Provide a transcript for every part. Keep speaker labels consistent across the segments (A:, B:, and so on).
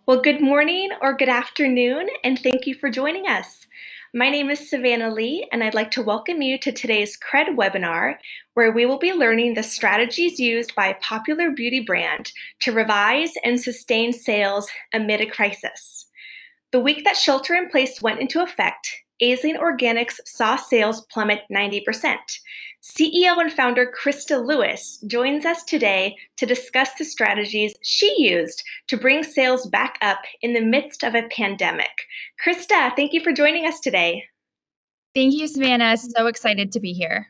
A: Well, good morning or good afternoon, and thank you for joining us. My name is Savannah Lee, and I'd like to welcome you to today's cred webinar, where we will be learning the strategies used by a popular beauty brand to revise and sustain sales amid a crisis. The week that shelter in place went into effect, Aisling Organics saw sales plummet 90%. CEO and founder Krysta Lewis joins us today to discuss the strategies she used to bring sales back up in the midst of a pandemic. Krysta, thank you for joining us today.
B: Thank you, Savannah. So excited to be here.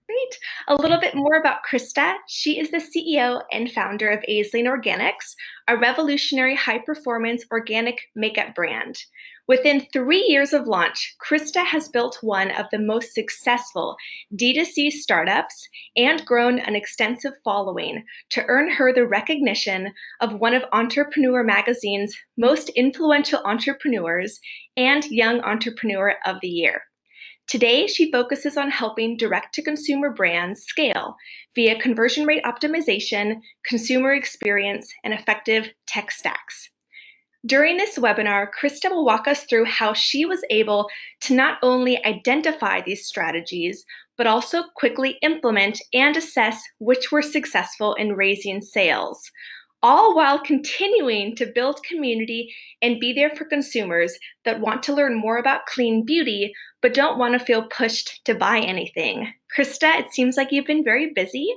A: Great. A little bit more about Krysta. She is the CEO and founder of Aisling Organics, a revolutionary high-performance organic makeup brand. Within 3 years of launch, Krysta has built one of the most successful D2C startups and grown an extensive following to earn her the recognition of one of Entrepreneur Magazine's most influential entrepreneurs and Young Entrepreneur of the Year. Today, she focuses on helping direct-to-consumer brands scale via conversion rate optimization, consumer experience, and effective tech stacks. During this webinar, Krysta will walk us through how she was able to not only identify these strategies, but also quickly implement and assess which were successful in raising sales, all while continuing to build community and be there for consumers that want to learn more about clean beauty, but don't want to feel pushed to buy anything. Krysta, it seems like you've been very busy.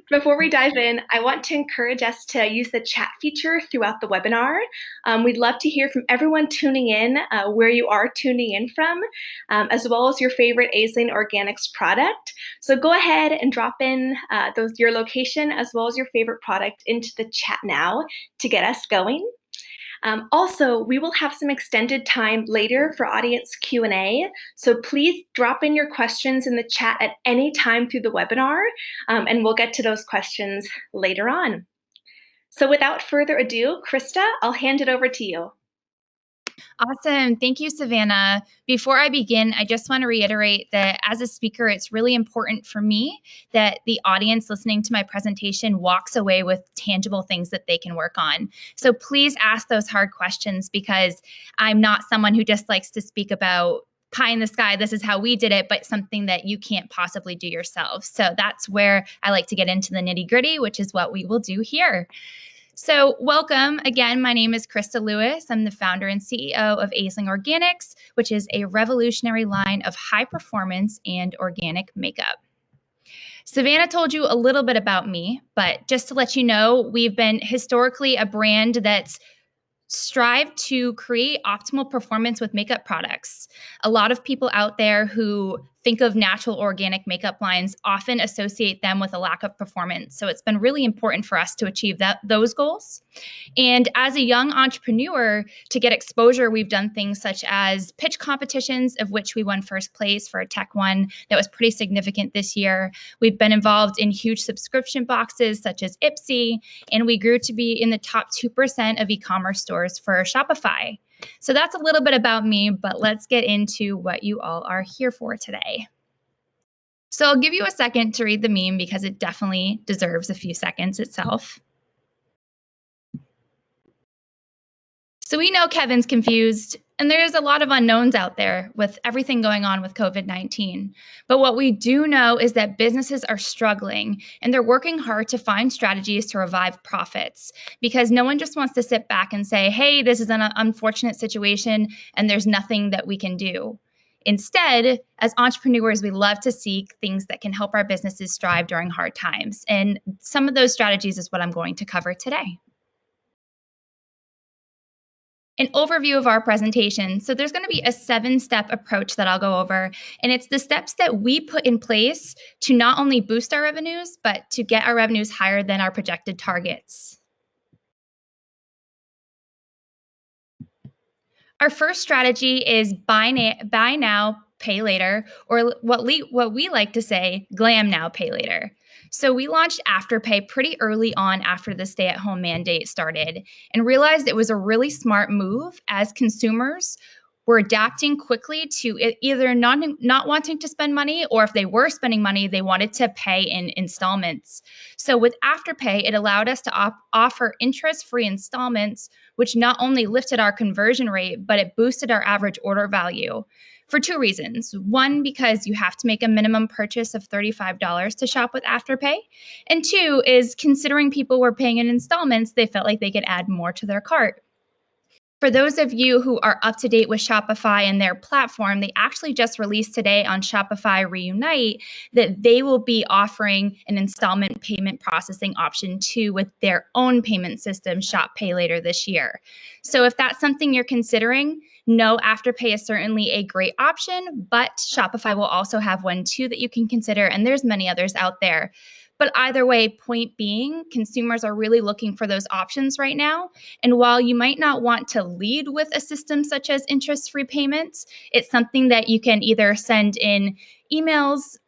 A: Before we dive in, I want to encourage us to use the chat feature throughout the webinar. We'd love to hear from everyone tuning in, where you are tuning in from, as well as your favorite Aisling Organics product. So go ahead and drop in your location as well as your favorite product into the chat now to get us going. Also, we will have some extended time later for audience Q&A, so please drop in your questions in the chat at any time through the webinar, and we'll get to those questions later on. So without further ado, Krysta, I'll hand it over to you.
B: Awesome. Thank you, Savannah. Before I begin, I just want to reiterate that as a speaker, it's really important for me that the audience listening to my presentation walks away with tangible things that they can work on. So please ask those hard questions, because I'm not someone who just likes to speak about pie in the sky, this is how we did it, but something that you can't possibly do yourself. So that's where I like to get into the nitty-gritty, which is what we will do here. So welcome. Again, my name is Krysta Lewis. I'm the founder and CEO of Aisling Organics, which is a revolutionary line of high performance and organic makeup. Savannah told you a little bit about me, but just to let you know, we've been historically a brand that's strive to create optimal performance with makeup products. A lot of people out there who think of natural organic makeup lines often associate them with a lack of performance. So it's been really important for us to achieve those goals. And as a young entrepreneur, to get exposure, we've done things such as pitch competitions, of which we won first place for a tech one that was pretty significant this year. We've been involved in huge subscription boxes such as Ipsy, and we grew to be in the top 2% of e-commerce stores for Shopify. So that's a little bit about me, but let's get into what you all are here for today. So I'll give you a second to read the meme because it definitely deserves a few seconds itself. So we know Kevin's confused, and there's a lot of unknowns out there with everything going on with COVID-19. But what we do know is that businesses are struggling, and they're working hard to find strategies to revive profits, because no one just wants to sit back and say, hey, this is an unfortunate situation, and there's nothing that we can do. Instead, as entrepreneurs, we love to seek things that can help our businesses strive during hard times. And some of those strategies is what I'm going to cover today. An overview of our presentation. So there's going to be a 7-step approach that I'll go over, and it's the steps that we put in place to not only boost our revenues, but to get our revenues higher than our projected targets. Our first strategy is buy now, pay later, or what we like to say, glam now, pay later. So we launched Afterpay pretty early on after the stay-at-home mandate started, and realized it was a really smart move, as consumers were adapting quickly to either not wanting to spend money, or if they were spending money, they wanted to pay in installments. So with Afterpay, it allowed us to offer interest-free installments, which not only lifted our conversion rate, but it boosted our average order value for two reasons. One, because you have to make a minimum purchase of $35 to shop with Afterpay. And two is considering people were paying in installments, they felt like they could add more to their cart. For those of you who are up to date with Shopify and their platform, they actually just released today on Shopify Reunite that they will be offering an installment payment processing option too with their own payment system, Shop Pay, later this year. So if that's something you're considering, no, Afterpay is certainly a great option, but Shopify will also have one too that you can consider, and there's many others out there. But either way, point being, consumers are really looking for those options right now. And while you might not want to lead with a system such as interest-free payments, it's something that you can either send in emails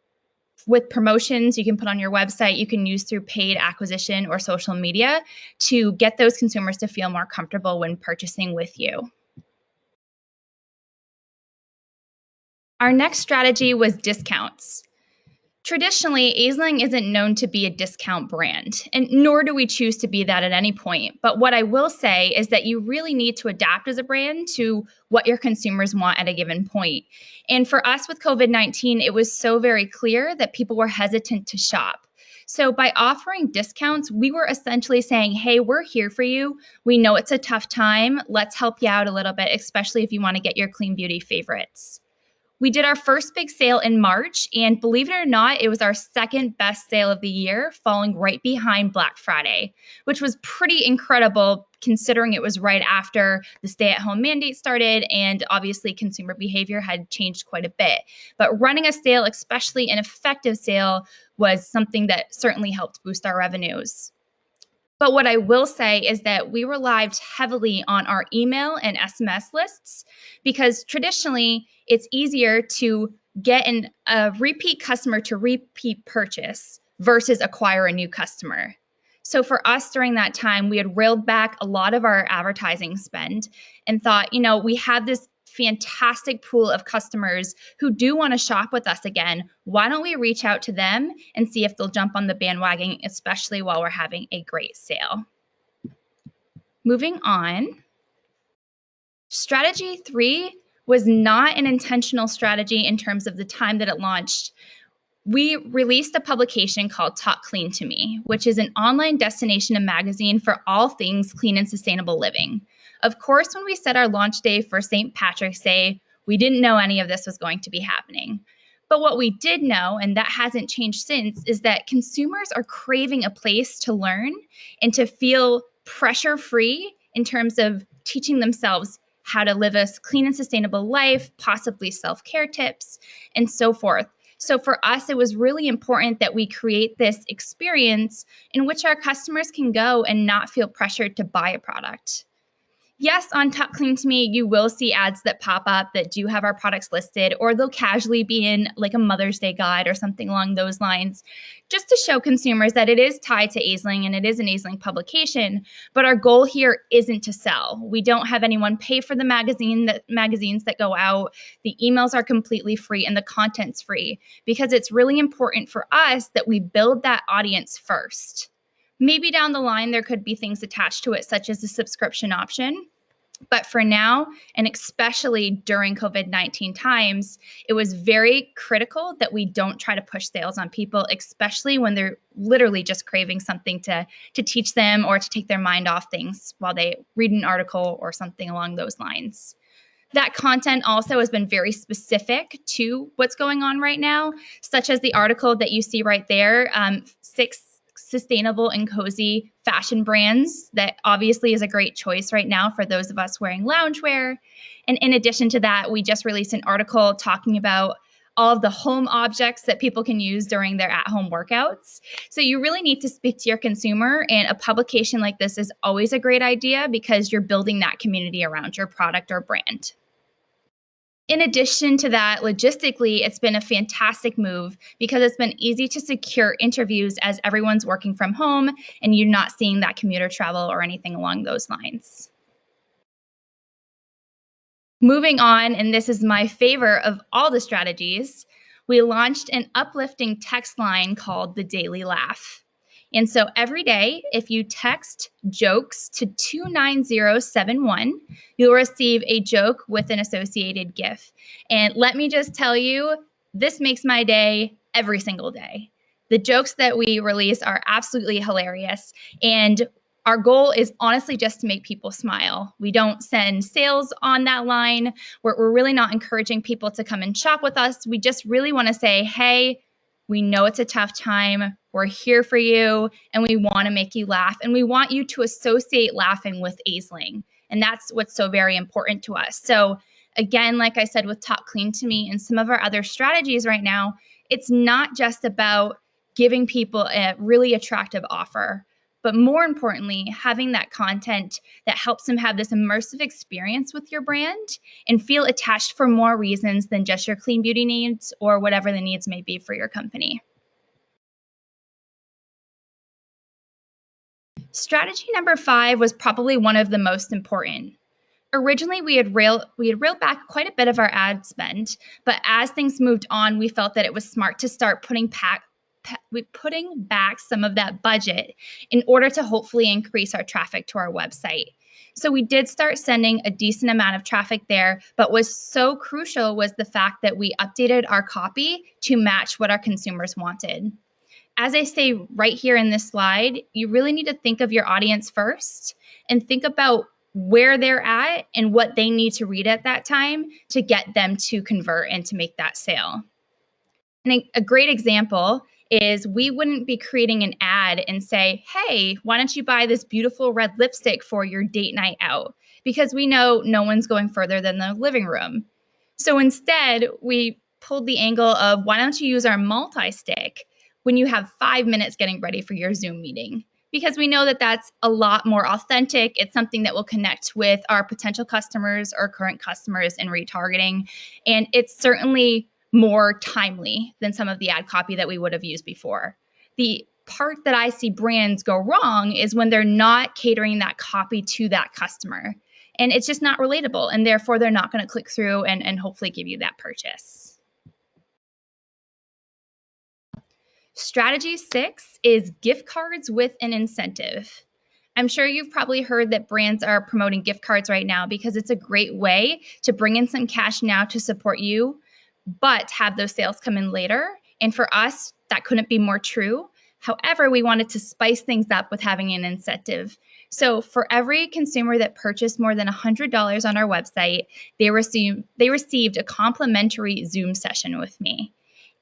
B: with promotions you can put on your website, you can use through paid acquisition or social media to get those consumers to feel more comfortable when purchasing with you. Our next strategy was discounts. Traditionally, Aisling isn't known to be a discount brand, and nor do we choose to be that at any point. But what I will say is that you really need to adapt as a brand to what your consumers want at a given point. And for us with COVID-19, it was so very clear that people were hesitant to shop. So by offering discounts, we were essentially saying, hey, we're here for you. We know it's a tough time. Let's help you out a little bit, especially if you want to get your clean beauty favorites. We did our first big sale in March, and believe it or not, it was our second best sale of the year, falling right behind Black Friday, which was pretty incredible considering it was right after the stay-at-home mandate started and obviously consumer behavior had changed quite a bit. But running a sale, especially an effective sale, was something that certainly helped boost our revenues. But what I will say is that we relied heavily on our email and SMS lists because traditionally it's easier to get a repeat customer to repeat purchase versus acquire a new customer. So for us during that time, we had railed back a lot of our advertising spend and thought, we have this fantastic pool of customers who do want to shop with us again. Why don't we reach out to them and see if they'll jump on the bandwagon, especially while we're having a great sale? Moving on. Strategy 3 was not an intentional strategy in terms of the time that it launched. We released a publication called Talk Clean to Me, which is an online destination and magazine for all things clean and sustainable living. Of course, when we set our launch day for St. Patrick's Day, we didn't know any of this was going to be happening. But what we did know, and that hasn't changed since, is that consumers are craving a place to learn and to feel pressure-free in terms of teaching themselves how to live a clean and sustainable life, possibly self-care tips, and so forth. So for us, it was really important that we create this experience in which our customers can go and not feel pressured to buy a product. Yes, on Talk Clean to Me, you will see ads that pop up that do have our products listed, or they'll casually be in like a Mother's Day guide or something along those lines, just to show consumers that it is tied to Aisling and it is an Aisling publication. But our goal here isn't to sell. We don't have anyone pay for the magazines that go out. The emails are completely free and the content's free because it's really important for us that we build that audience first. Maybe down the line, there could be things attached to it, such as a subscription option. But for now, and especially during COVID-19 times, it was very critical that we don't try to push sales on people, especially when they're literally just craving something to teach them or to take their mind off things while they read an article or something along those lines. That content also has been very specific to what's going on right now, such as the article that you see right there, 6 sustainable and cozy fashion brands that obviously is a great choice right now for those of us wearing loungewear. And in addition to that, we just released an article talking about all of the home objects that people can use during their at-home workouts. So you really need to speak to your consumer, and a publication like this is always a great idea because you're building that community around your product or brand. In addition to that, logistically, it's been a fantastic move because it's been easy to secure interviews as everyone's working from home and you're not seeing that commuter travel or anything along those lines. Moving on, and this is my favorite of all the strategies, we launched an uplifting text line called the Daily Laugh. And so every day, if you text jokes to 29071, you'll receive a joke with an associated GIF. And let me just tell you, this makes my day every single day. The jokes that we release are absolutely hilarious. And our goal is honestly just to make people smile. We don't send sales on that line. We're really not encouraging people to come and shop with us. We just really want to say, hey, we know it's a tough time. We're here for you, and we want to make you laugh. And we want you to associate laughing with Aisling. And that's what's so very important to us. So again, like I said, with Talk Clean to Me and some of our other strategies right now, it's not just about giving people a really attractive offer, but more importantly, having that content that helps them have this immersive experience with your brand and feel attached for more reasons than just your clean beauty needs or whatever the needs may be for your company. Strategy number 5 was probably one of the most important. Originally, we had railed back quite a bit of our ad spend, but as things moved on, we felt that it was smart to start putting back some of that budget in order to hopefully increase our traffic to our website. So we did start sending a decent amount of traffic there, but what's so crucial was the fact that we updated our copy to match what our consumers wanted. As I say right here in this slide, you really need to think of your audience first and think about where they're at and what they need to read at that time to get them to convert and to make that sale. And a great example is we wouldn't be creating an ad and say, hey, why don't you buy this beautiful red lipstick for your date night out? Because we know no one's going further than the living room. So instead, we pulled the angle of why don't you use our multi-stick when you have 5 minutes getting ready for your Zoom meeting? Because we know that that's a lot more authentic. It's something that will connect with our potential customers or current customers in retargeting. And it's certainly more timely than some of the ad copy that we would have used before. The part that I see brands go wrong is when they're not catering that copy to that customer. And it's just not relatable. And therefore, they're not going to click through and hopefully give you that purchase. Strategy 6 is gift cards with an incentive. I'm sure you've probably heard that brands are promoting gift cards right now because it's a great way to bring in some cash now to support you, but have those sales come in later. And for us, that couldn't be more true. However, we wanted to spice things up with having an incentive. So for every consumer that purchased more than $100 on our website, they received a complimentary Zoom session with me.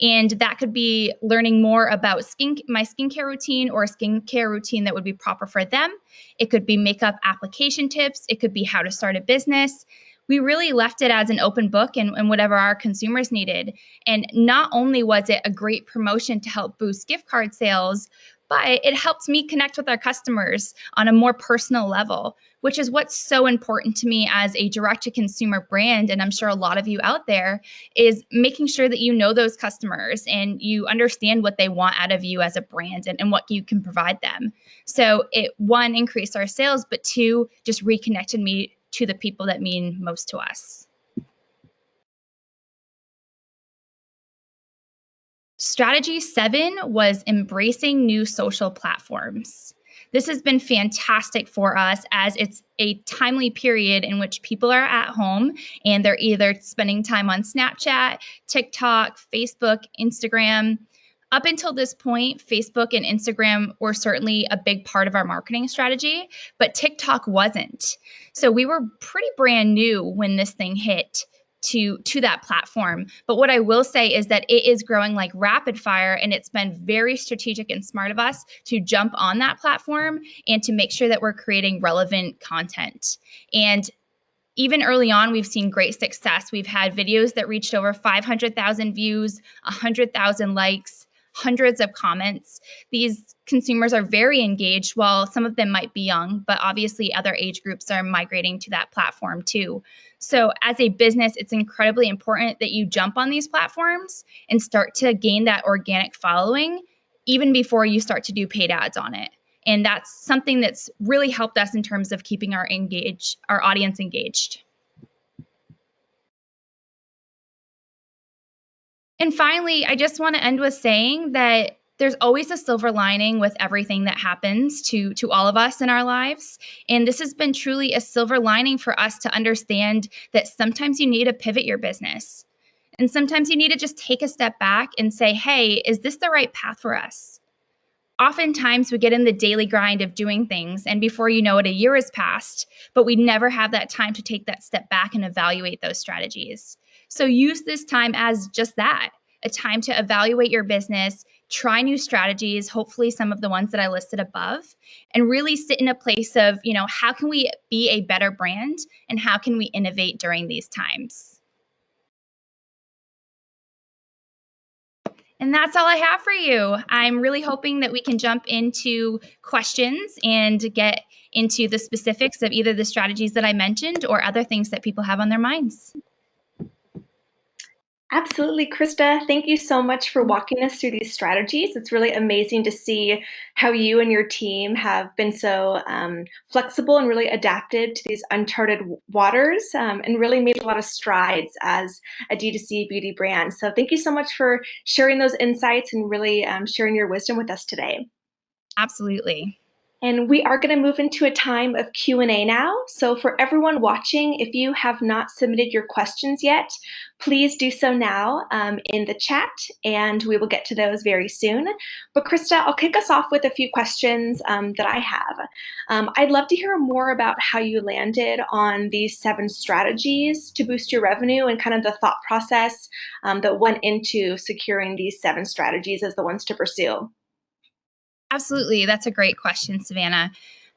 B: And that could be learning more about my skincare routine or a skincare routine that would be proper for them. It could be makeup application tips. It could be how to start a business. We really left it as an open book and whatever our consumers needed. And not only was it a great promotion to help boost gift card sales, but it helped me connect with our customers on a more personal level, which is what's so important to me as a direct-to-consumer brand, and I'm sure a lot of you out there, is making sure that you know those customers and you understand what they want out of you as a brand and what you can provide them. So it, one, increased our sales, but two, just reconnected me to the people that mean most to us. Strategy 7 was embracing new social platforms. This has been fantastic for us as it's a timely period in which people are at home and they're either spending time on Snapchat, TikTok, Facebook, Instagram. Up until this point, Facebook and Instagram were certainly a big part of our marketing strategy, but TikTok wasn't. So we were pretty brand new when this thing hit to that platform. But what I will say is that it is growing like rapid fire, and it's been very strategic and smart of us to jump on that platform and to make sure that we're creating relevant content. And even early on, we've seen great success. We've had videos that reached over 500,000 views, 100,000 likes, hundreds of comments. These consumers are very engaged, while some of them might be young, but obviously other age groups are migrating to that platform too. So as a business, it's incredibly important that you jump on these platforms and start to gain that organic following even before you start to do paid ads on it. And that's something that's really helped us in terms of keeping our audience engaged. And finally, I just want to end with saying that there's always a silver lining with everything that happens to all of us in our lives. And this has been truly a silver lining for us to understand that sometimes you need to pivot your business. And sometimes you need to just take a step back and say, hey, is this the right path for us? Oftentimes we get in the daily grind of doing things, and before you know it, a year has passed, but we never have that time to take that step back and evaluate those strategies. So use this time as just that, a time to evaluate your business, try new strategies, hopefully some of the ones that I listed above, and really sit in a place of, how can we be a better brand and how can we innovate during these times? And that's all I have for you. I'm really hoping that we can jump into questions and get into the specifics of either the strategies that I mentioned or other things that people have on their minds.
A: Absolutely, Krysta. Thank you so much for walking us through these strategies. It's really amazing to see how you and your team have been so flexible and really adapted to these uncharted waters and really made a lot of strides as a D2C beauty brand. So thank you so much for sharing those insights and really sharing your wisdom with us today.
B: Absolutely.
A: And we are going to move into a time of Q&A now. So for everyone watching, if you have not submitted your questions yet, please do so now in the chat, and we will get to those very soon. But Krysta, I'll kick us off with a few questions that I have. I'd love to hear more about how you landed on these 7 strategies to boost your revenue and kind of the thought process that went into securing these 7 strategies as the ones to pursue.
B: Absolutely. That's a great question, Savannah.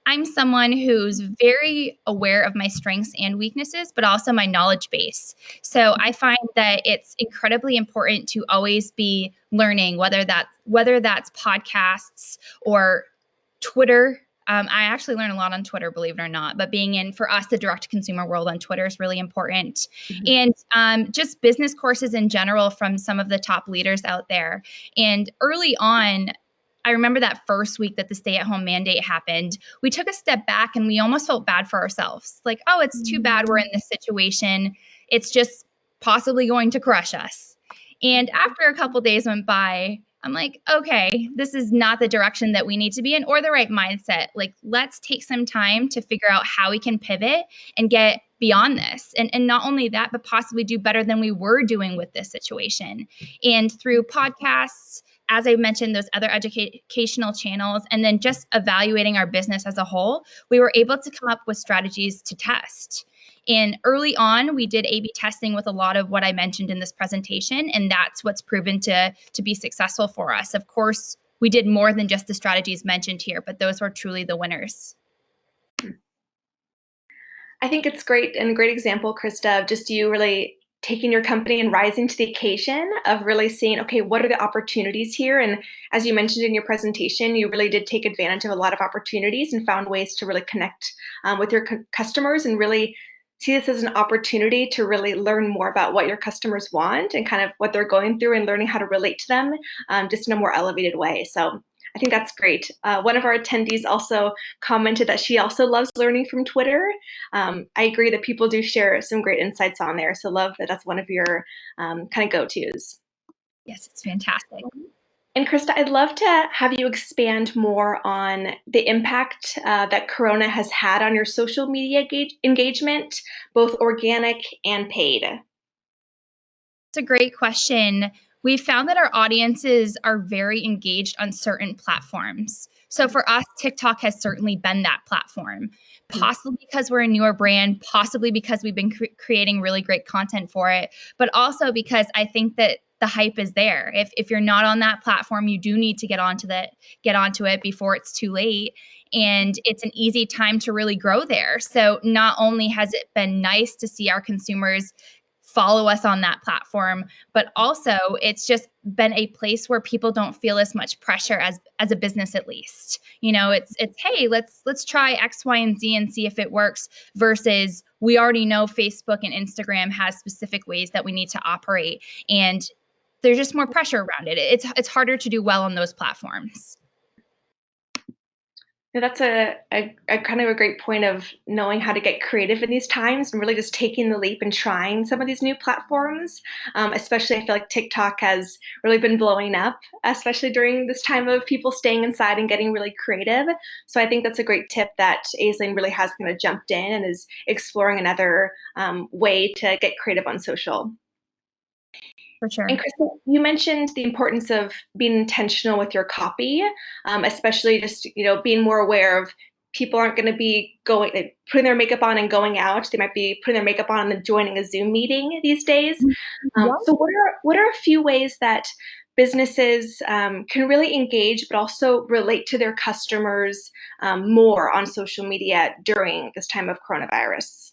B: I'm someone who's very aware of my strengths and weaknesses, but also my knowledge base. So I find that it's incredibly important to always be learning, whether that's podcasts or Twitter. I actually learn a lot on Twitter, believe it or not, but being in, for us, the direct to consumer world on Twitter is really important.
A: Mhm.
B: And just business courses in general from some of the top leaders out there. And early on, I remember that first week that the stay at home mandate happened, we took a step back and we almost felt bad for ourselves. Like, oh, it's too bad we're in this situation. It's just possibly going to crush us. And after a couple days went by, I'm like, okay, this is not the direction that we need to be in or the right mindset. Like, let's take some time to figure out how we can pivot and get beyond this. And not only that, but possibly do better than we were doing with this situation. And through podcasts, as I mentioned, those other educational channels, and then just evaluating our business as a whole, we were able to come up with strategies to test. And early on, we did A/B testing with a lot of what I mentioned in this presentation, and that's what's proven to be successful for us. Of course, we did more than just the strategies mentioned here, but those were truly the winners.
A: I think it's great and a great example, Krysta, of just you really taking your company and rising to the occasion of really seeing, okay, what are the opportunities here? And as you mentioned in your presentation, you really did take advantage of a lot of opportunities and found ways to really connect with your customers and really see this as an opportunity to really learn more about what your customers want and kind of what they're going through and learning how to relate to them just in a more elevated way. So I think that's great. One of our attendees also commented that she also loves learning from Twitter. I agree that people do share some great insights on there. So love that that's one of your kind of go-tos.
B: Yes, it's fantastic.
A: And Krysta, I'd love to have you expand more on the impact that Corona has had on your social media engagement, both organic and paid.
B: It's a great question. We found that our audiences are very engaged on certain platforms. So for us, TikTok has certainly been that platform, possibly because we're a newer brand, possibly because we've been creating really great content for it, but also because I think that the hype is there. If you're not on that platform, you do need to get onto it before it's too late. And it's an easy time to really grow there. So not only has it been nice to see our consumers follow us on that platform, but also it's just been a place where people don't feel as much pressure as a business. At least it's hey, let's try X, Y, and Z and see if it works, versus we already know Facebook and Instagram has specific ways that we need to operate, and there's just more pressure around it. It's harder to do well on those platforms.
A: That's a kind of a great point of knowing how to get creative in these times and really just taking the leap and trying some of these new platforms. Especially, I feel like TikTok has really been blowing up, especially during this time of people staying inside and getting really creative. So I think that's a great tip that Aisling really has kind of jumped in and is exploring another way to get creative on social.
B: For
A: And
B: sure.
A: Krista, you mentioned the importance of being intentional with your copy, especially just being more aware of people aren't going to be putting their makeup on and going out. They might be putting their makeup on and joining a Zoom meeting these days.
B: Yeah.
A: So, what are a few ways that businesses can really engage, but also relate to their customers more on social media during this time of coronavirus?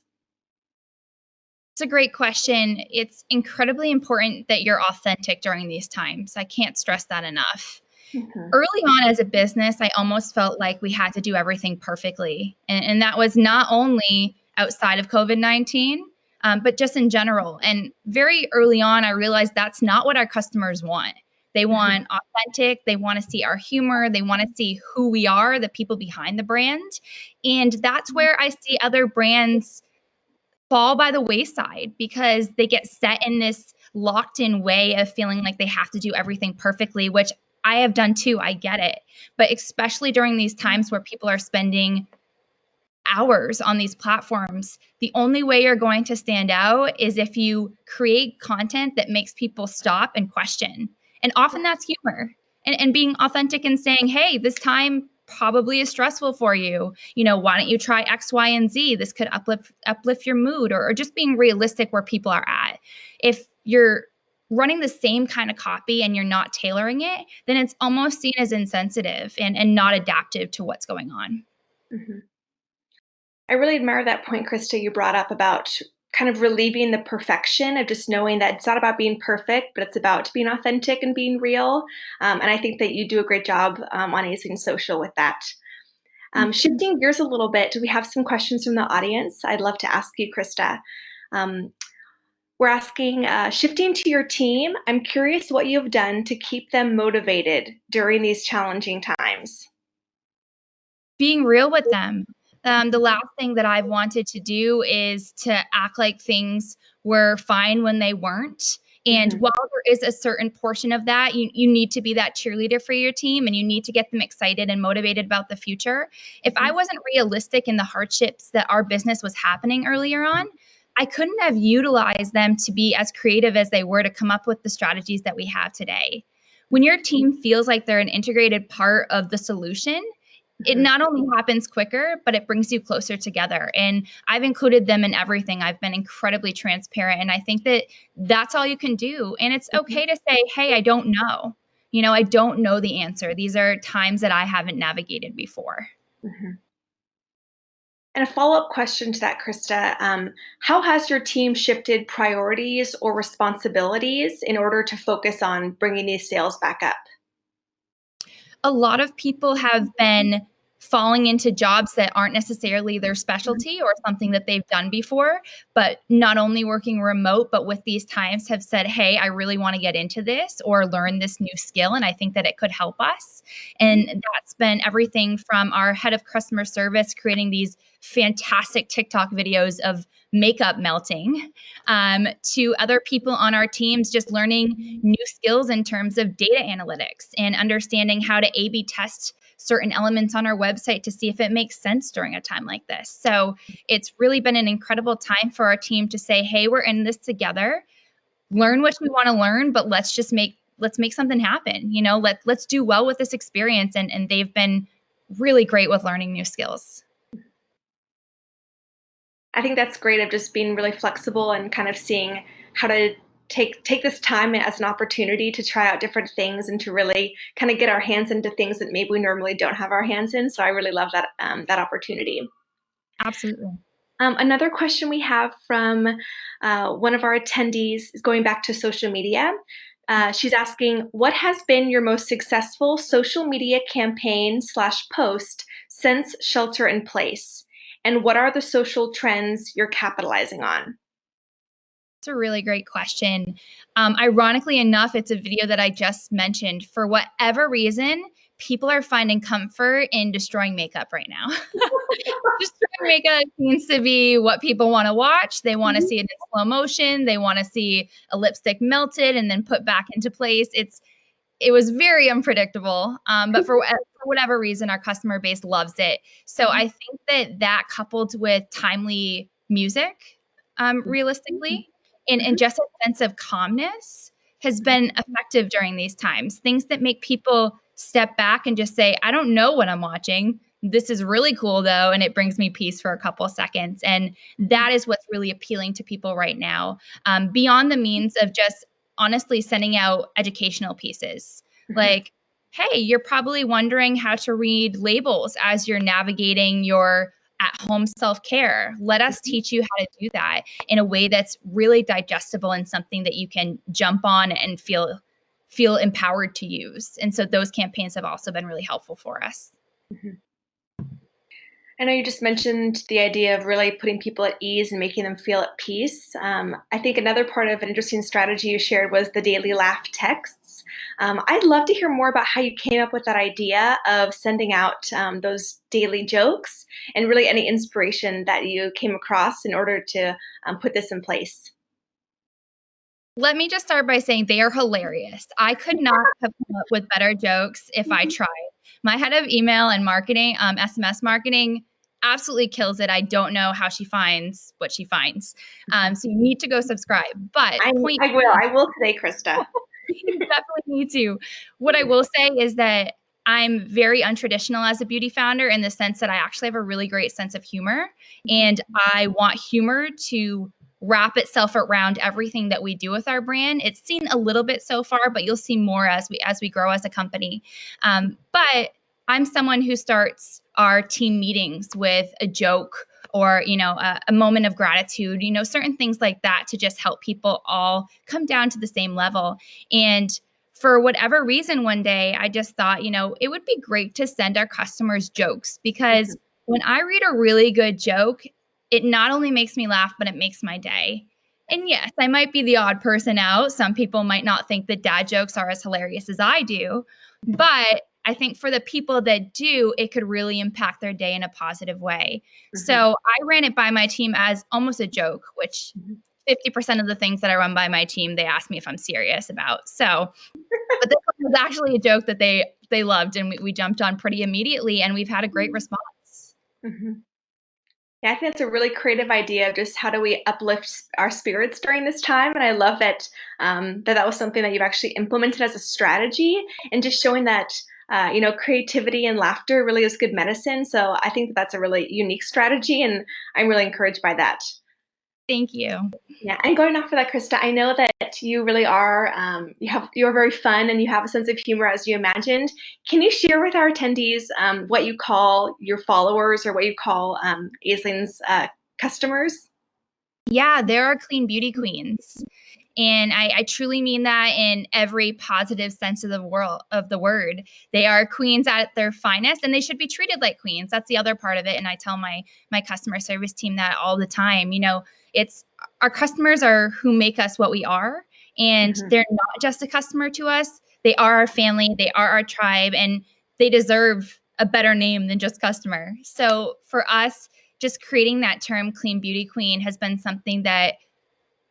B: It's a great question. It's incredibly important that you're authentic during these times. I can't stress that enough.
A: Mhm,
B: Early on as a business, I almost felt like we had to do everything perfectly. And that was not only outside of COVID-19, but just in general. And very early on, I realized that's not what our customers want. They
A: mhm,
B: want authentic, they want to see our humor, they want to see who we are, the people behind the brand. And that's where I see other brands fall by the wayside because they get set in this locked in way of feeling like they have to do everything perfectly, which I have done too. I get it. But especially during these times where people are spending hours on these platforms, the only way you're going to stand out is if you create content that makes people stop and question. And often that's humor and being authentic and saying, hey, this time probably is stressful for you. Why don't you try X, Y, and Z? This could uplift your mood, or just being realistic where people are at. If you're running the same kind of copy and you're not tailoring it, then it's almost seen as insensitive and not adaptive to what's going on.
A: mhm. I really admire that point, Krista, you brought up about kind of relieving the perfection of just knowing that it's not about being perfect, but it's about being authentic and being real. And I think that you do a great job on Acing Social with that. Shifting gears a little bit, do we have some questions from the audience? I'd love to ask you, Krista. Um, we're asking, shifting to your team, I'm curious what you have done to keep them motivated during these challenging times.
B: Being real with them. The last thing that I've wanted to do is to act like things were fine when they weren't. And
A: Mhm,
B: while there is a certain portion of that, you need to be that cheerleader for your team and you need to get them excited and motivated about the future. If I
A: mhm,
B: wasn't realistic in the hardships that our business was happening earlier on, I couldn't have utilized them to be as creative as they were to come up with the strategies that we have today. When your team feels like they're an integrated part of the solution, it
A: mhm,
B: not only happens quicker, but it brings you closer together. And I've included them in everything. I've been incredibly transparent. And I think that that's all you can do. And it's
A: mhm,
B: okay to say, hey, I don't know. I don't know the answer. These are times that I haven't navigated before.
A: mhm. And a follow-up question to that, Krista, how has your team shifted priorities or responsibilities in order to focus on bringing these sales back up?
B: A lot of people have been falling into jobs that aren't necessarily their specialty or something that they've done before, but not only working remote, but with these times have said, hey, I really want to get into this or learn this new skill. And I think that it could help us. And that's been everything from our head of customer service creating these fantastic TikTok videos of makeup melting to other people on our teams just learning new skills in terms of data analytics and understanding how to A B test certain elements on our website to see if it makes sense during a time like this. So it's really been an incredible time for our team to say, hey, we're in this together, learn what we want to learn, but let's make something happen. Let's do well with this experience. And they've been really great with learning new skills.
A: I think that's great of just being really flexible and kind of seeing how to take this time as an opportunity to try out different things and to really kind of get our hands into things that maybe we normally don't have our hands in. So I really love that opportunity.
B: Absolutely.
A: Another question we have from one of our attendees is going back to social media. She's asking, what has been your most successful social media campaign slash post since shelter in place? And what are the social trends you're capitalizing on?
B: It's a really great question. Ironically enough, it's a video that I just mentioned. For whatever reason, people are finding comfort in destroying makeup right now. Destroying makeup seems to be what people want to watch. They want to see it in slow motion. They want to see a lipstick melted and then put back into place. It was very unpredictable, but for whatever reason, our customer base loves it. So I think that coupled with timely music, realistically, and just a sense of calmness has been effective during these times. Things that make people step back and just say, I don't know what I'm watching. This is really cool though, and it brings me peace for a couple of seconds. And that is what's really appealing to people right now, beyond the means of just honestly sending out educational pieces. Like, hey, you're probably wondering how to read labels as you're navigating your at-home self-care. Let us teach you how to do that in a way that's really digestible and something that you can jump on and feel empowered to use. And so those campaigns have also been really helpful for us.
A: I know you just mentioned the idea of really putting people at ease and making them feel at peace. I think another part of an interesting strategy you shared was the daily laugh texts. I'd love to hear more about how you came up with that idea of sending out those daily jokes and really any inspiration that you came across in order to put this in place.
B: Let me just start by saying they are hilarious. I could not have come up with better jokes if I tried. My head of email and marketing, SMS marketing, absolutely kills it. I don't know how she finds what she finds. So you need to go subscribe. But
A: I,
B: point
A: I will. I will today, Krysta.
B: you definitely need to. What I will say is that I'm very untraditional as a beauty founder in the sense that I actually have a really great sense of humor, and I want humor to wrap itself around everything that we do with our brand. It's seen a little bit so far, but you'll see more as we grow as a company. But I'm someone who starts our team meetings with a joke or a moment of gratitude, certain things like that to just help people all come down to the same level. And for whatever reason, one day I just thought, it would be great to send our customers jokes, because when I read a really good joke, it not only makes me laugh, but it makes my day. And yes, I might be the odd person out. Some people might not think that dad jokes are as hilarious as I do, but I think for the people that do, it could really impact their day in a positive way. So I ran it by my team as almost a joke, which 50% of the things that I run by my team, they ask me if I'm serious about. So, but this one was actually a joke that they loved, and we jumped on pretty immediately, and we've had a great response.
A: Yeah, I think that's a really creative idea of just how do we uplift our spirits during this time. And I love that that was something that you've actually implemented as a strategy, and just showing that creativity and laughter really is good medicine. So I think that that's a really unique strategy, and I'm really encouraged by that.
B: Thank you.
A: Yeah, and going off of that, Krysta, I know that you really are you're very fun and you have a sense of humor as you imagined. Can you share with our attendees what you call your followers, or what you call Aisling's customers?
B: Yeah, there are clean beauty queens. And I truly mean that in every positive sense of the word. They are queens at their finest, and they should be treated like queens. That's the other part of it. And I tell my customer service team that all the time. It's our customers are who make us what we are. And they're not just a customer to us. They are our family, they are our tribe, and they deserve a better name than just customer. So for us, just creating that term clean beauty queen has been something that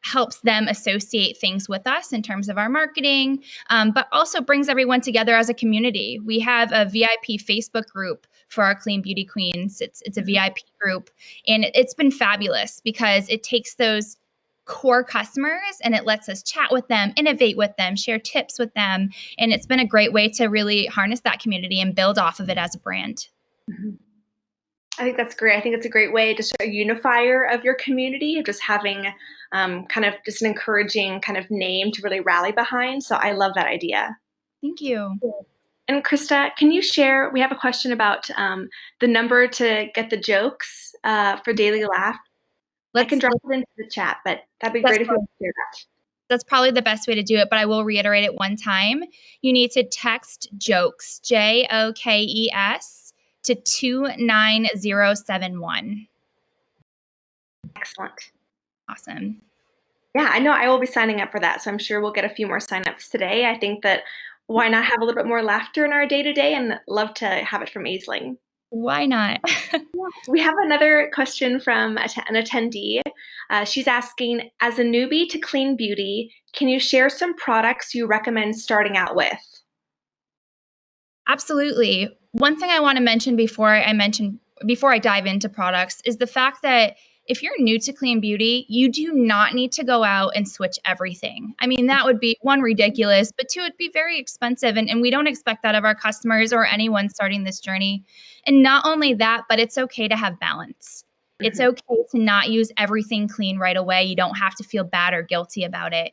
B: helps them associate things with us in terms of our marketing, but also brings everyone together as a community. We have a VIP Facebook group for our Clean Beauty Queens. It's a VIP group, and it's been fabulous because it takes those core customers and it lets us chat with them, innovate with them, share tips with them. And it's been a great way to really harness that community and build off of it as a brand.
A: I think that's great. I think it's a great way to start a unifier of your community, of just having kind of just an encouraging kind of name to really rally behind. So I love that idea.
B: Thank you.
A: And Krysta, can you share? We have a question about the number to get the jokes for Daily Laugh. I can drop it into the chat, but that'd be great if you would share that.
B: That's probably the best way to do it, but I will reiterate it one time. You need to text jokes, JOKES, to 29071.
A: Excellent.
B: Awesome.
A: Yeah, I know I will be signing up for that, so I'm sure we'll get a few more signups today. I think that Why not have a little bit more laughter in our day-to-day, and love to have it from Aisling.
B: Why not?
A: We have another question from an attendee. She's asking, as a newbie to clean beauty, can you share some products you recommend starting out with?
B: Absolutely. One thing I want to mention before I dive into products is the fact that if you're new to clean beauty, you do not need to go out and switch everything. I mean, that would be one, ridiculous, but two, it'd be very expensive. And we don't expect that of our customers or anyone starting this journey. And not only that, but it's okay to have balance. It's
A: Mhm.
B: okay to not use everything clean right away. You don't have to feel bad or guilty about it.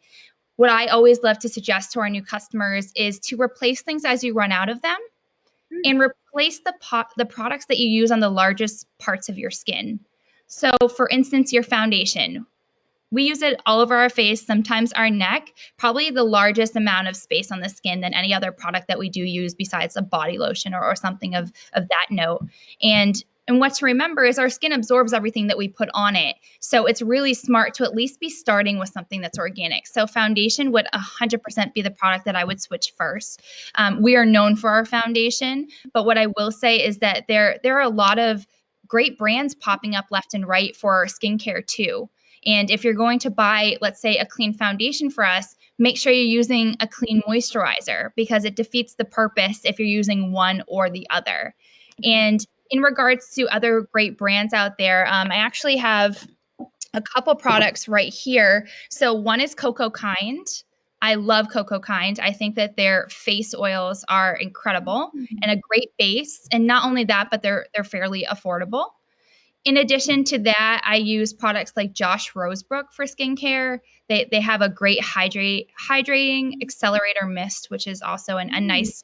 B: What I always love to suggest to our new customers is to replace things as you run out of them
A: Mm.
B: and replace the products that you use on the largest parts of your skin. So, for instance, your foundation. We use it all over our face, sometimes our neck, probably the largest amount of space on the skin than any other product that we do use besides a body lotion or something of that note. And what to remember is our skin absorbs everything that we put on it. So it's really smart to at least be starting with something that's organic. So foundation would 100% be the product that I would switch first. We are known for our foundation, but what I will say is that there are a lot of great brands popping up left and right for skincare too. And if you're going to buy, let's say, a clean foundation for us, make sure you're using a clean moisturizer because it defeats the purpose if you're using one or the other. And in regards to other great brands out there, I actually have a couple products right here. So one is Coco Kind. I love Coco Kind. I think that their face oils are incredible and a great base. And not only that, but they're fairly affordable. In addition to that, I use products like Josh Rosebrook for skincare. They have a great hydrating accelerator mist, which is also a nice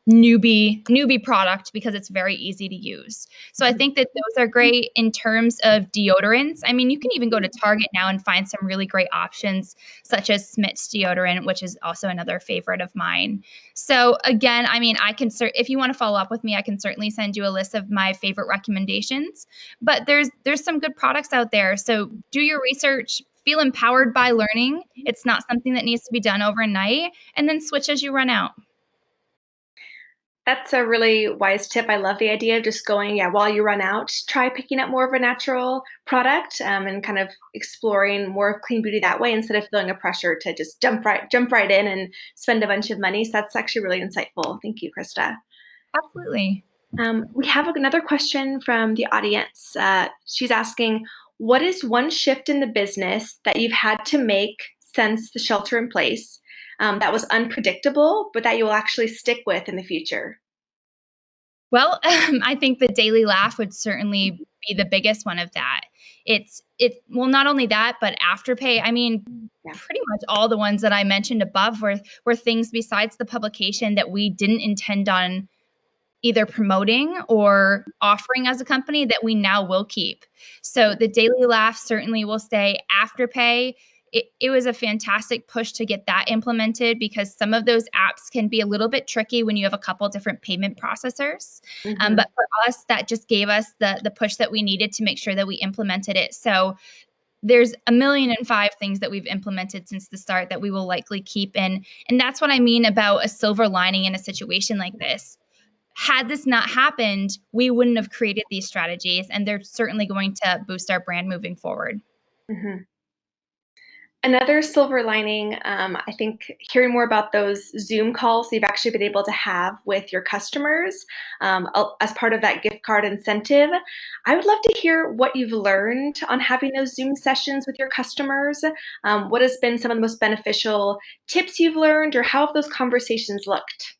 B: newbie product because it's very easy to use. So I think that those are great in terms of deodorants. I mean, you can even go to Target now and find some really great options such as Smith's deodorant, which is also another favorite of mine. So again, I mean, if you want to follow up with me, I can certainly send you a list of my favorite recommendations. But there's some good products out there. So do your research, feel empowered by learning. It's not something that needs to be done overnight, and then switch as you run out.
A: That's a really wise tip. I love the idea of just going, yeah, while you run out, try picking up more of a natural product, and kind of exploring more of clean beauty that way instead of feeling a pressure to just jump right in and spend a bunch of money. So that's actually really insightful. Thank you, Krysta.
B: Absolutely.
A: We have another question from the audience. She's asking, what is one shift in the business that you've had to make since the shelter in place, that was unpredictable, but that you will actually stick with in the future?
B: Well, I think the daily laugh would certainly be the biggest one of that. Well, not only that, but Afterpay. I mean,
A: Yeah.
B: pretty much all the ones that I mentioned above were things besides the publication that we didn't intend on either promoting or offering as a company that we now will keep. So the daily laugh certainly will stay. Afterpay, it was a fantastic push to get that implemented because some of those apps can be a little bit tricky when you have a couple different payment processors.
A: Mhm.
B: But for us, that just gave us the push that we needed to make sure that we implemented it. So there's a million and five things that we've implemented since the start that we will likely keep in. And that's what I mean about a silver lining in a situation like this. Had this not happened, we wouldn't have created these strategies, and they're certainly going to boost our brand moving forward.
A: Mhm. Another silver lining, I think hearing more about those Zoom calls you've actually been able to have with your customers, as part of that gift card incentive. I would love to hear what you've learned on having those Zoom sessions with your customers. What has been some of the most beneficial tips you've learned, or how have those conversations looked?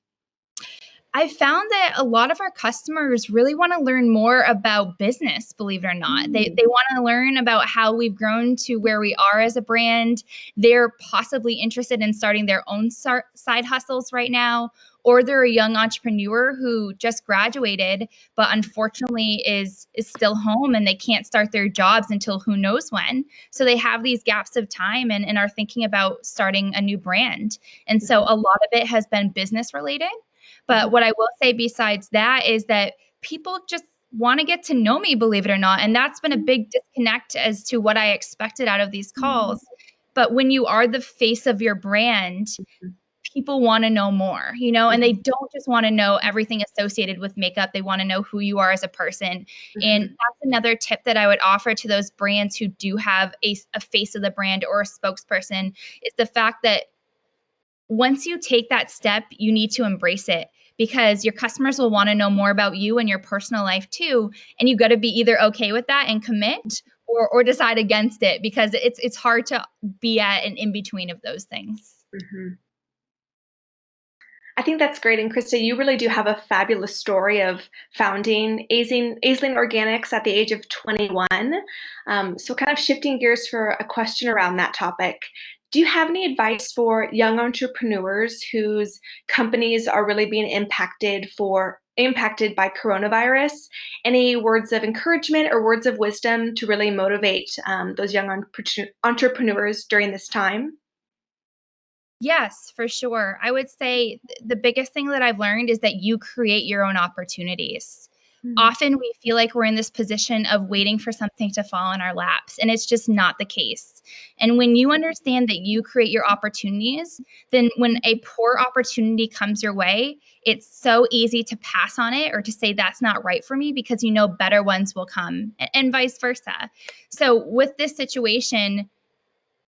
B: I found that a lot of our customers really want to learn more about business, believe it or not. They want to learn about how we've grown to where we are as a brand. They're possibly interested in starting their own side hustles right now, or they're a young entrepreneur who just graduated but unfortunately is still home and they can't start their jobs until who knows when. So they have these gaps of time and are thinking about starting a new brand. And so a lot of it has been business related. But
A: Mhm.
B: what I will say besides that is that people just want to get to know me, believe it or not. And that's been a big disconnect as to what I expected out of these calls. But when you are the face of your brand, people want to know more, and they don't just want to know everything associated with makeup. They want to know who you are as a person. And that's another tip that I would offer to those brands who do have a face of the brand or a spokesperson, is the fact that once you take that step, you need to embrace it, because your customers will want to know more about you and your personal life too. And you got to be either okay with that and commit, or decide against it, because it's hard to be at an in-between of those things.
A: I think that's great. And Krysta, you really do have a fabulous story of founding Aisling Organics at the age of 21. So kind of shifting gears for a question around that topic. Do you have any advice for young entrepreneurs whose companies are really being impacted by coronavirus? Any words of encouragement or words of wisdom to really motivate those young entrepreneurs during this time?
B: Yes, for sure. I would say the biggest thing that I've learned is that you create your own opportunities. Often we feel like we're in this position of waiting for something to fall in our laps, and it's just not the case. And when you understand that you create your opportunities, then when a poor opportunity comes your way, it's so easy to pass on it or to say that's not right for me, because you know better ones will come, and vice versa. So with this situation,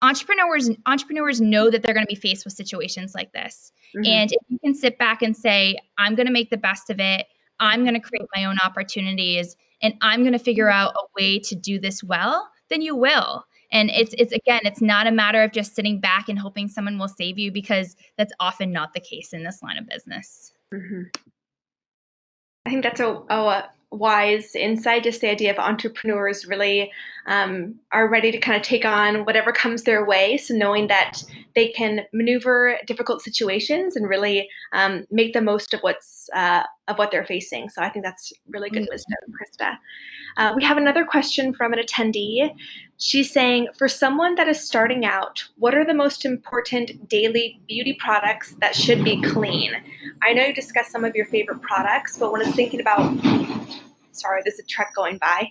B: entrepreneurs know that they're going to be faced with situations like this. And if you can sit back and say, I'm going to make the best of it, I'm going to create my own opportunities, and I'm going to figure out a way to do this well, then you will. And it's not a matter of just sitting back and hoping someone will save you, because that's often not the case in this line of business.
A: I think that's a wise insight, just the idea of entrepreneurs really are ready to kind of take on whatever comes their way. So knowing that they can maneuver difficult situations and really make the most of what they're facing. So I think that's really good wisdom, Krysta. We have another question from an attendee. She's saying, for someone that is starting out, what are the most important daily beauty products that should be clean? I know you discussed some of your favorite products, but when I was thinking about, sorry, there's a truck going by.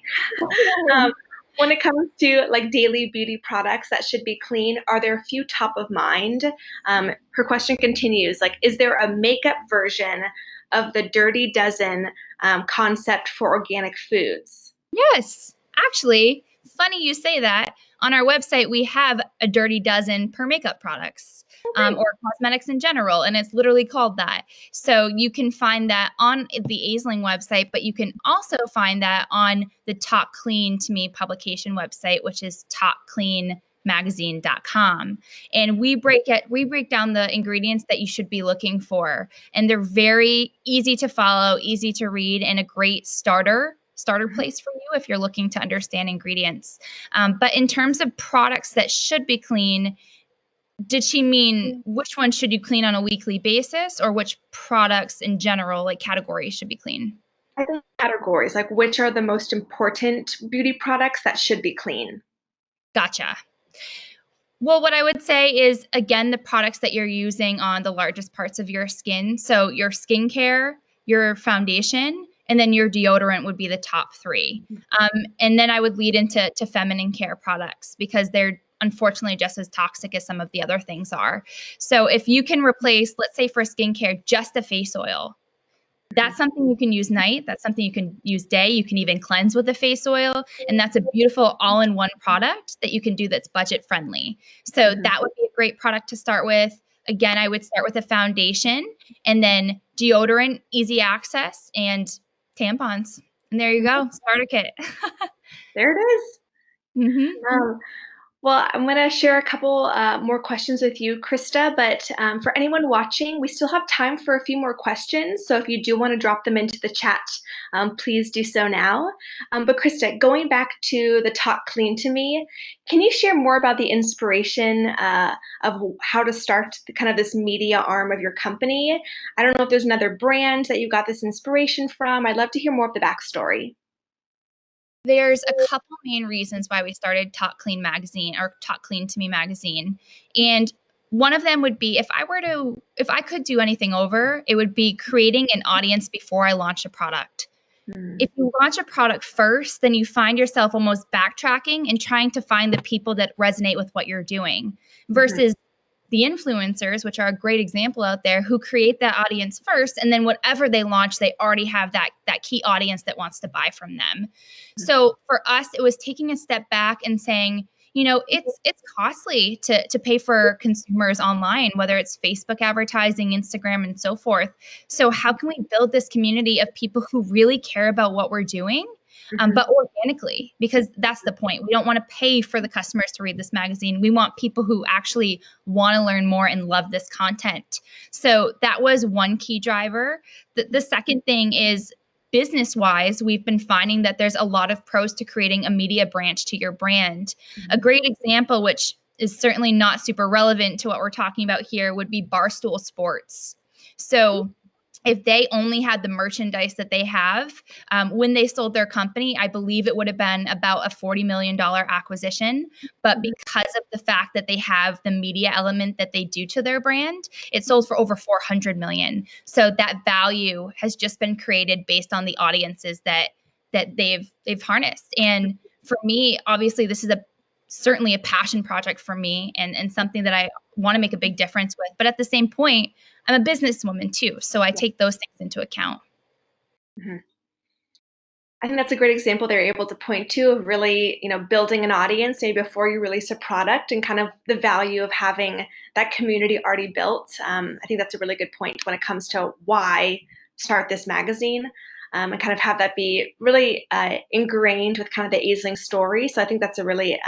A: When it comes to like daily beauty products that should be clean, are there a few top of mind? Her question continues, like, is there a makeup version of the Dirty Dozen concept for organic foods?
B: Yes, actually, funny you say that. On our website, we have a Dirty Dozen per makeup products, or cosmetics in general, and it's literally called that. So you can find that on the Aisling website, but you can also find that on the Talk Clean to Me publication website, which is talkcleanmagazine.com. And we break down the ingredients that you should be looking for, and they're very easy to follow, easy to read, and a great starter place for you if you're looking to understand ingredients. But in terms of products that should be clean, did she mean which one should you clean on a weekly basis, or which products in general, like categories, should be clean?
A: I think categories, like which are the most important beauty products that should be clean?
B: Gotcha. Well, what I would say is, again, the products that you're using on the largest parts of your skin. So your skincare, your foundation, and then your deodorant would be the top three. And then I would lead into feminine care products, because they're unfortunately just as toxic as some of the other things are. So if you can replace, let's say for skincare, just a face oil, that's something you can use night. That's something you can use day. You can even cleanse with the face oil. And that's a beautiful all-in-one product that you can do that's budget friendly. So that would be a great product to start with. Again, I would start with a foundation, and then deodorant, easy access, and tampons. And there you go, starter kit.
A: There it is.
B: Mm-hmm.
A: Well, I'm going to share a couple more questions with you, Krysta, but for anyone watching, we still have time for a few more questions. So if you do want to drop them into the chat, please do so now. But Krysta, going back to the Talk Clean to Me, can you share more about the inspiration of how to start kind of this media arm of your company? I don't know if there's another brand that you got this inspiration from. I'd love to hear more of the backstory.
B: There's a couple main reasons why we started Talk Clean magazine, or Talk Clean to Me magazine. And one of them would be, if I could do anything over, it would be creating an audience before I launch a product. If you launch a product first, then you find yourself almost backtracking and trying to find the people that resonate with what you're doing, versus the influencers, which are a great example out there, who create that audience first, and then whatever they launch, they already have that key audience that wants to buy from them. So for us, it was taking a step back and saying, it's costly to pay for consumers online, whether it's Facebook advertising, Instagram, and so forth. So how can we build this community of people who really care about what we're doing, but organically? Because that's the point. We don't want to pay for the customers to read this magazine. We want people who actually want to learn more and love this content. So that was one key driver. The second thing is, business-wise, we've been finding that there's a lot of pros to creating a media branch to your brand. A great example, which is certainly not super relevant to what we're talking about here, would be Barstool Sports. So if they only had the merchandise that they have, when they sold their company, I believe it would have been about a $40 million acquisition. But because of the fact that they have the media element that they do to their brand, it sold for over 400 million. So that value has just been created based on the audiences that they've harnessed. And for me, obviously, this is certainly a passion project for me, and something that I want to make a big difference with. But at the same point, I'm a businesswoman too, so I take those things into account.
A: I think that's a great example they're able to point to of really, building an audience maybe before you release a product, and kind of the value of having that community already built. I think that's a really good point when it comes to why start this magazine, and kind of have that be really ingrained with kind of the Aisling story. So I think that's a really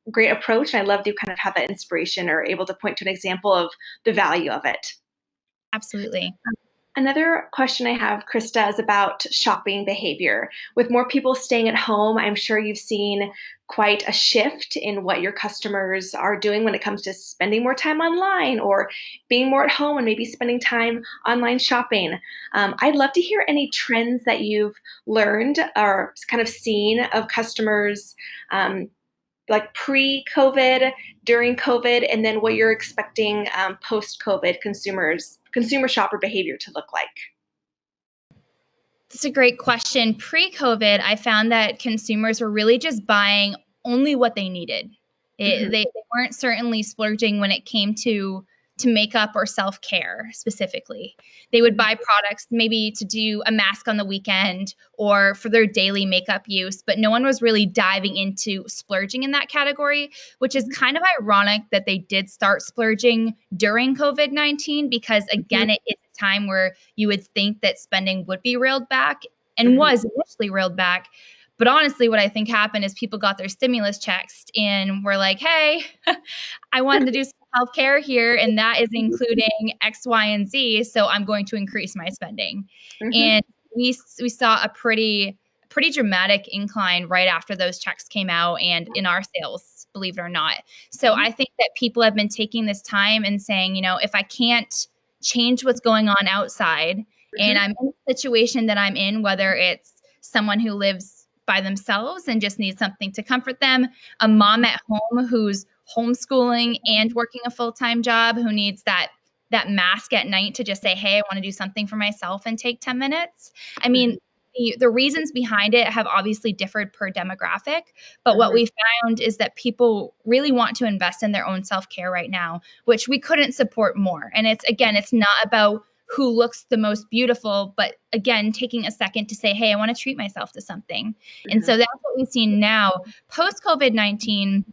A: great approach. And I love that you kind of have that inspiration or able to point to an example of the value of it.
B: Absolutely.
A: Another question I have, Krysta, is about shopping behavior. With more people staying at home, I'm sure you've seen quite a shift in what your customers are doing when it comes to spending more time online or being more at home and maybe spending time online shopping. I'd love to hear any trends that you've learned or kind of seen of customers, like pre-COVID, during COVID, and then what you're expecting post-COVID consumer shopper behavior to look like.
B: That's a great question. Pre-COVID, I found that consumers were really just buying only what they needed. They weren't certainly splurging when it came to makeup or self-care specifically. They would buy products maybe to do a mask on the weekend or for their daily makeup use, but no one was really diving into splurging in that category, which is kind of ironic that they did start splurging during COVID-19, because again, it is a time where you would think that spending would be reeled back, and was initially reeled back. But honestly, what I think happened is people got their stimulus checks and were like, hey, I wanted to do some healthcare here, and that is including X, Y, and Z. So I'm going to increase my spending. And we saw a pretty dramatic incline right after those checks came out, and in our sales, believe it or not. So I think that people have been taking this time and saying, if I can't change what's going on outside, and I'm in the situation that I'm in, whether it's someone who lives by themselves and just needs something to comfort them, a mom at home who's homeschooling and working a full-time job, who needs that mask at night to just say, hey, I want to do something for myself and take 10 minutes. I mean, the reasons behind it have obviously differed per demographic, but what we found is that people really want to invest in their own self-care right now, which we couldn't support more. And it's not about who looks the most beautiful, but again, taking a second to say, hey, I want to treat myself to something. And so that's what we've seen now. Post COVID-19,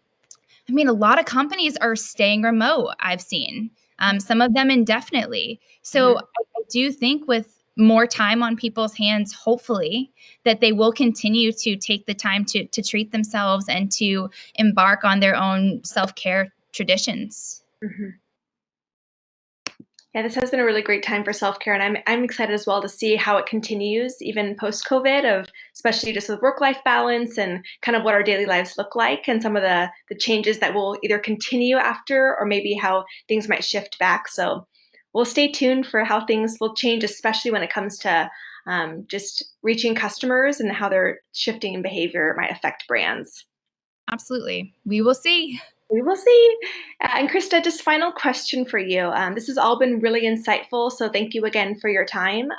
B: I mean, a lot of companies are staying remote, I've seen, some of them indefinitely. So I do think with more time on people's hands, hopefully, that they will continue to take the time to treat themselves and to embark on their own self-care traditions.
A: Yeah, this has been a really great time for self-care, and I'm excited as well to see how it continues even post-COVID, of especially just with work-life balance and kind of what our daily lives look like, and some of the changes that will either continue after, or maybe how things might shift back. So we'll stay tuned for how things will change, especially when it comes to just reaching customers and how their shifting in behavior might affect brands.
B: Absolutely. We will see.
A: We will see. And Krysta, just final question for you. This has all been really insightful, so thank you again for your time.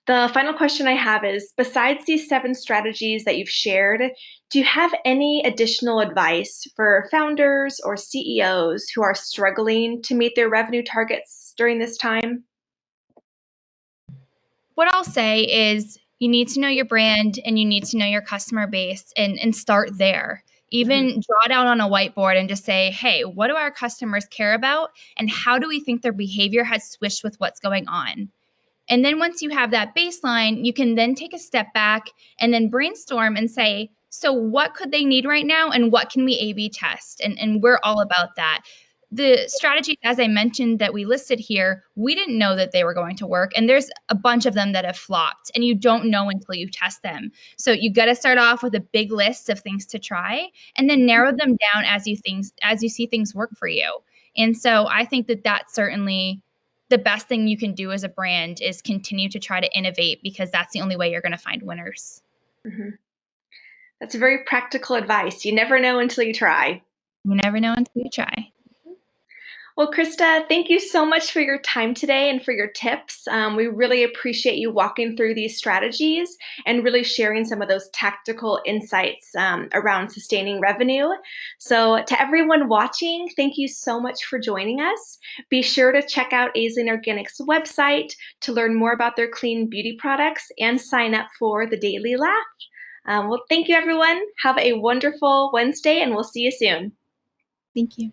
A: The final question I have is, besides these 7 strategies that you've shared, do you have any additional advice for founders or CEOs who are struggling to meet their revenue targets during this time?
B: What I'll say is you need to know your brand and you need to know your customer base and start there.
A: Mhm,
B: Even draw it out on a whiteboard and just say, hey, what do our customers care about? And how do we think their behavior has switched with what's going on? And then once you have that baseline, you can then take a step back and then brainstorm and say, so what could they need right now and what can we A B test? And we're all about that. The strategies, as I mentioned, that we listed here, we didn't know that they were going to work. And there's a bunch of them that have flopped, and you don't know until you test them. So you got to start off with a big list of things to try and then narrow them down as you see things work for you. And so I think that that's certainly the best thing you can do as a brand is continue to try to innovate because that's the only way you're going to find winners.
A: mhm. That's very practical advice. You never know until you try.
B: You never know until you try.
A: Well, Krysta, thank you so much for your time today and for your tips. We really appreciate you walking through these strategies and really sharing some of those tactical insights around sustaining revenue. So, to everyone watching, thank you so much for joining us. Be sure to check out Aisling Organics' website to learn more about their clean beauty products and sign up for the Daily Laugh. Well, thank you, everyone. Have a wonderful Wednesday, and we'll see you soon.
B: Thank you.